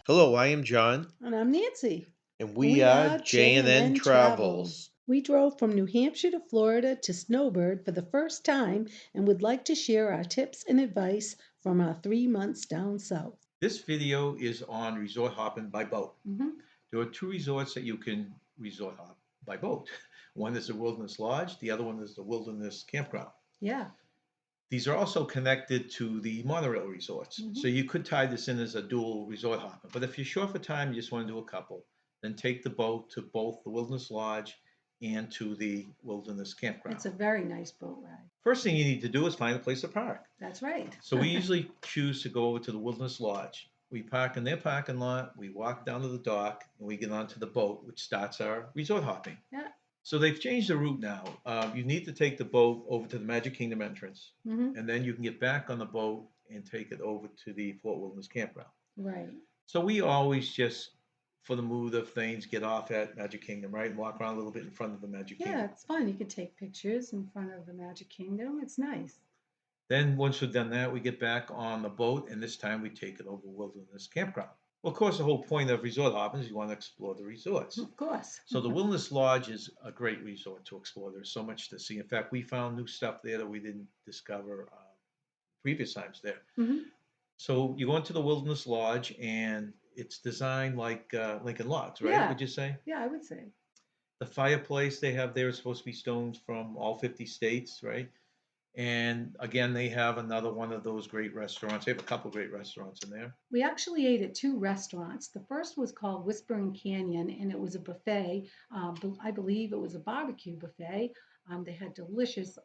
Hello, I am John, And I'm Nancy. and And we we are are J&N J&N Travels. Travels. We drove from New Hampshire to Florida to Snowbird for the first time and would like to share our tips and advice from our 3 months down south. This video is on resort hopping by boat. Hmm. There are two resorts that you can resort hop by boat. One is the Wilderness Lodge, the other one is the Wilderness Campground. Yeah. These are also connected to the monorail resorts. So Hmm. you could tie this in as a dual resort hopping. But if you're short for time, you just want to do a couple, then take the boat to both the Wilderness Lodge and to the Wilderness It's Campground. a very nice boat ride. First thing you need to do is find a place to park. That's right. So we usually choose to go over to the Wilderness Lodge. We park in their parking lot, we walk down to the dock, and we get onto the boat, which starts our resort hopping. Yeah. So they've changed the route now. You need to take the boat over to the Magic Kingdom entrance, Hmm. and then you can get back on the boat and take it over to the Fort Wilderness Campground. Right. So we always just, for the mood of things, get off at Magic Kingdom, right, and walk around a little bit in front of the Magic Yeah, Kingdom. it's fun. You can take pictures in front of the Magic Kingdom. It's nice. Then once we've done that, we get back on the boat, and this time we take it over Wilderness Campground. Well, of course, the whole point of resort hopping is you want to explore the resorts. Of course. So the Wilderness Lodge is a great resort to explore. There's so much to see. In fact, we found new stuff there that we didn't discover previous times there. Hmm. So you go into the Wilderness Lodge, and it's designed like Lincoln Logs, right? Yeah. Would you say? Yeah, I would say. The fireplace they have there is supposed to be stones from all 50 states, right? And again, they have another one of those great restaurants. They have a couple great restaurants in there. We actually ate at two restaurants. The first was called Whispering Canyon, and it was a buffet. I believe it was a barbecue buffet. They had delicious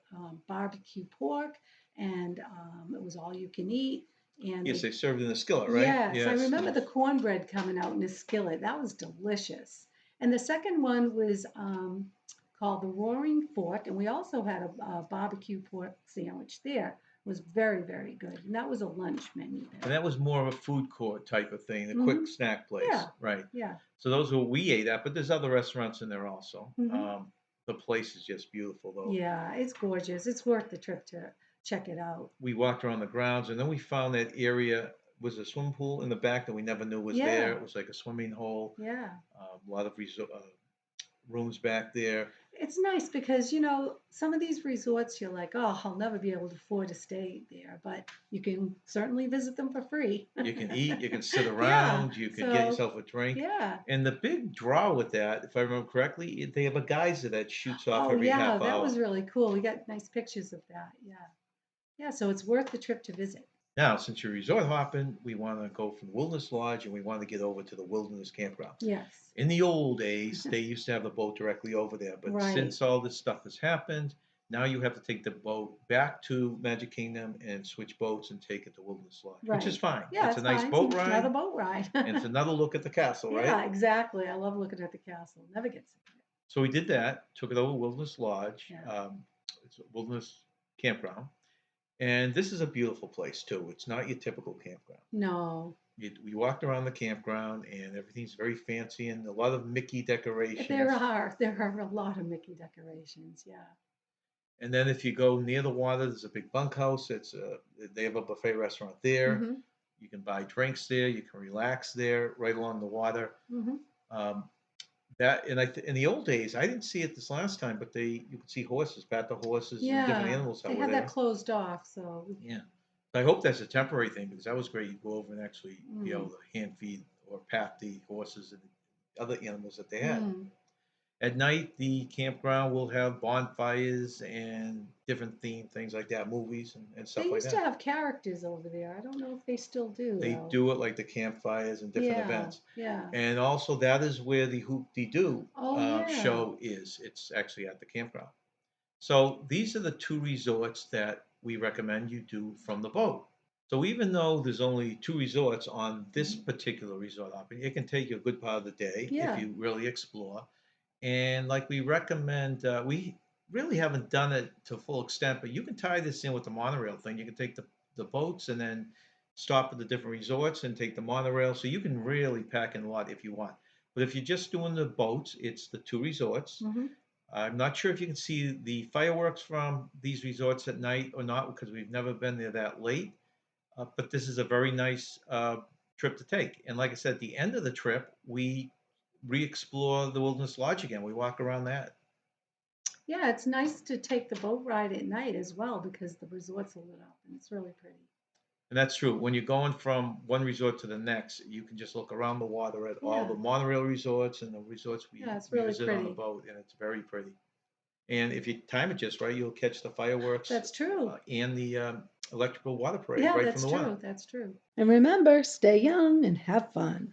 barbecue pork, and it was all you can eat. And Yes, they, they served in a skillet, right? yes, I Yes, remember yes. the cornbread coming out in a skillet. That was delicious. And the second one was called the Roaring Fork, and we also had a barbecue pork sandwich there. It was very, very good. And that was a lunch menu And there. that was more of a food court type of thing, a quick Hmm. snack place, Yeah, right? yeah. So those are what we ate at, but there's other restaurants in there also. Hmm. The place is just beautiful, though. Yeah, it's gorgeous. It's worth the trip to check it out. We walked around the grounds, and then we found that area was a swimming pool in the back that we never knew was there. Yeah, It was like a swimming hole, yeah. a lot of rooms back there. It's nice because, some of these resorts you're like, oh, I'll never be able to afford to stay there, but you can certainly visit them for free. You can eat, you can sit Yeah, around, you could get so yourself a drink. yeah. And the big draw with that, if I remember correctly, they have a geyser that shoots off Oh, every yeah, half that was hour. really cool. We got nice pictures of that. Yeah. Yeah, so it's worth the trip to visit. Now, since you're resort hopping, we want to go from the Wilderness Lodge and we want to get over to the Wilderness Campground. Yes. In the old days, they used to have the boat directly over there, but Right. since all this stuff has happened, now you have to take the boat back to Magic Kingdom and switch boats and take it to Wilderness Lodge, which is Right. fine. Yeah, It's a it's nice fine. It's boat another ride boat ride. and it's another look at the castle, right? Yeah, exactly. I love looking at the castle. Never gets sick of it. So we did that, took it over Wilderness Lodge, Yeah. it's a Wilderness Campground, and this is a beautiful place too. It's not your typical campground. No, We walked around the campground and everything's very fancy and a lot of Mickey there decorations. are there are a lot of Mickey decorations. Yeah. And then if you go near the water, there's a big bunkhouse. They have a buffet restaurant there. Hmm. You can buy drinks there. You can relax there, right along the water. Hmm. Um, in the old days, I didn't see it this last time, but you could see horses, pat the horses, and different Yeah, animals that they were had that there. closed off, so. Yeah. I hope that's a temporary thing because that was great. You go over and actually be able Mm, to hand feed or pat the horses and other animals that they had. mm. At night, the campground will have bonfires and different themed things like that, movies and They stuff like used to that. have characters over there. I don't know if they still do, They though. do it like the campfires and different Yeah, events. yeah. And also, that is where the Hoop De Doo Oh, yeah. show is. It's actually at the campground. So these are the two resorts that we recommend you do from the boat. So even though there's only two resorts on this Mhm. particular resort hopping, it can take you a good part of the day if Yeah. you really explore. And like we recommend, we really haven't done it to full extent, but you can tie this in with the monorail thing. You can take the boats and then stop at the different resorts and take the monorail. So you can really pack in a lot if you want. But if you're just doing the boats, it's the two resorts. Hmm. I'm not sure if you can see the fireworks from these resorts at night or not because we've never been there that late. But this is a very nice trip to take. And like I said, at the end of the trip, we re-explore the Wilderness Lodge again. We walk around that. Yeah, it's nice to take the boat ride at night as well because the resorts are lit up and it's really pretty. And that's true. When you're going from one resort to the next, you can just look around the water at all Yeah, the monorail resorts and the resorts yeah, we, it's we really visit on the pretty. boat, and it's very pretty. And if you time it just right, you'll catch the fireworks That's true. and the electrical water parade Yeah, right from that's the water. true. That's true. And remember, stay young and have fun.